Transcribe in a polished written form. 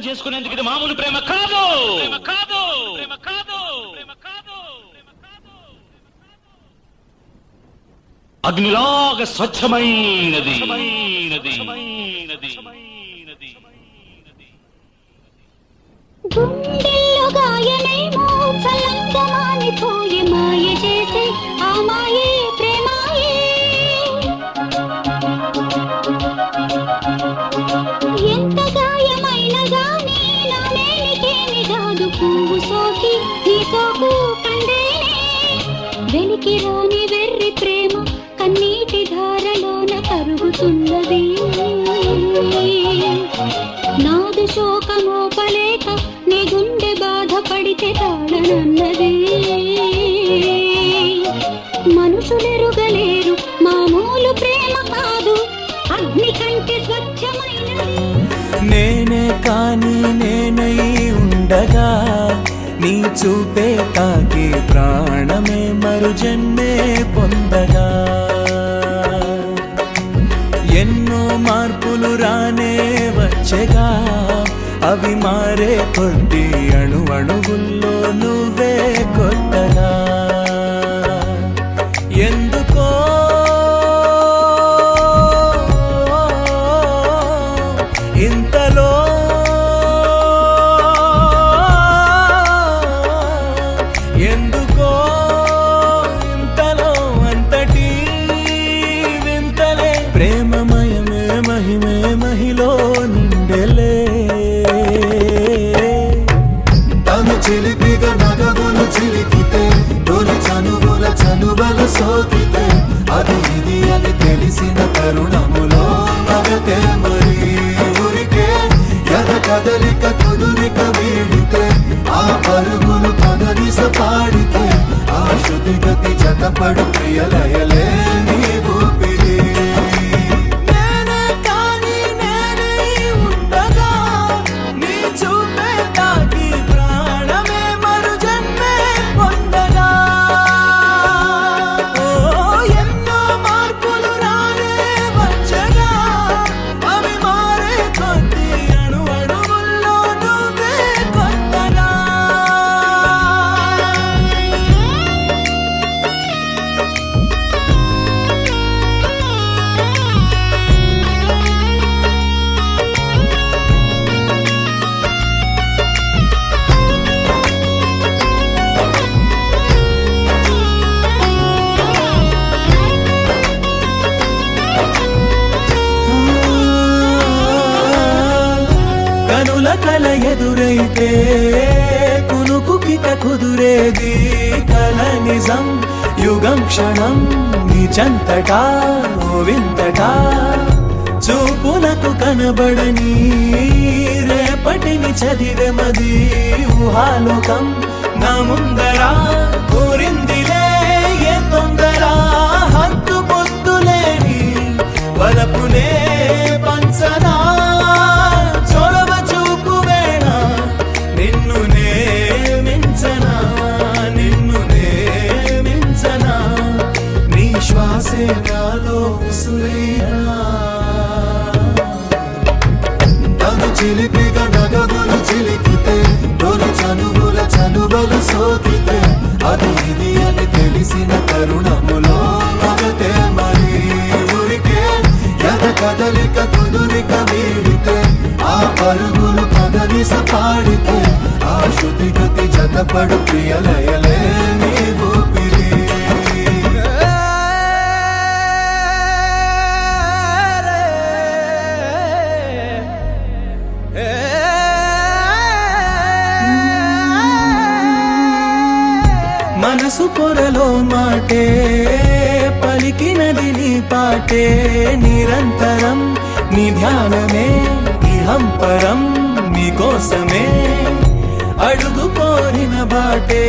చేసుకునేందుకు ఇది మామూలు ప్రేమ కాదు, ప్రేమ కాదు, ప్రేమ కాదు, ప్రేమ కాదు. అగ్నిలాగా స్వచ్ఛమైనది, గుండెల్లో గాయనేమో చల్లంగా మానిపోయి మాయ చేసే ఆ మాయే ప్రేమాయే. ఎంత గాయమైన గానీ నా నేనికేమి కాదు, పువ్వు సోకి నీ సోకు కండేనే. వెలికి రాని వెర్రి ప్రేమ కన్నీటి ధారలోన కరుగుతున్నది. నాదు శోకమోపలేక నీ గుండె బాధపడితే తాళనన్నది. మనుషులెరుగలేరు మామూలు ప్రేమ కాదు, అగ్ని కంటే స్వచ్ఛమైనది. నేనే కాని నేనై ఉండగా నీ చూపే తాకి ప్రాణమే మరు జన్మే పొందగా. ఎన్నో మార్పులు రానే వచ్చగా, అవి మారే కొద్ది అణు అణువుల్లో నువ్వే కొత్తగా. ఎందుకో ఇంతలో ఎందుకో ఇంతలో అంతటి వింతలే ప్రేమమయమే మహిమే మహిలో నిండెలే. తను చిలిపిగా నగవులు చిలికితే, తొలి చనువుల చనువలు సోకితే, అది ఇది అని తెలిసిన తరుణములో మగతే మరి ఊరికే. ఎద కదలిక కుదురిక వీడితే, ఆ పరుగులు పదనిస పాడితే, ఆ శృతి గతి జతపడు ప్రియలయలే నీ ఊపిరి. నేనే కాని నేనై ఉండగా, నీ చూపే తాకి ప్రాణమే మరు జన్మే పొందగా. ఓ ఎన్నో మార్పులు రానే వచ్చగా, అవి మారే కొద్ది అణు అణువుల్లో నువ్వే కొత్తగా. కనుల కల ఎదురైతే కునుకుకిక కుదురేది కల నిజం. యుగం క్షణం నీ చంతటా ఓ వింతటా, చూపులకు కనబడని రేపటిని చదివెమది ఊహాలోకం. నా ముందరా కోరిందిలే ఏ తొందర, హద్దు పొద్దులేని వలపునే పంచనా. చొరవ చూపు వేళ నిన్ను మించనా, నిన్ను మించనా. నీ శ్వాసే నాలో ఉసురైనా. తను చిలిపిగా నగవులు చిలికితే, తొలి చనువుల చనువలు సోకితే, అది ఇది అని తెలిసిన తరుణములో మగతే మరి ఊరికే. ఎద కదలిక కుదురిక వీడితే, ఆ పరుగులు పదనిస పాడితే, ఆ శృతి గతి జతపడు ప్రియలయలే నీ ఊపిరి. మనసు పొరలో మాటే పలికినది నీ పాటే, నిరంతరం నీ ధ్యానమే ఇహంపరం నీ కోసమే. అడుగు కోరిన బాటే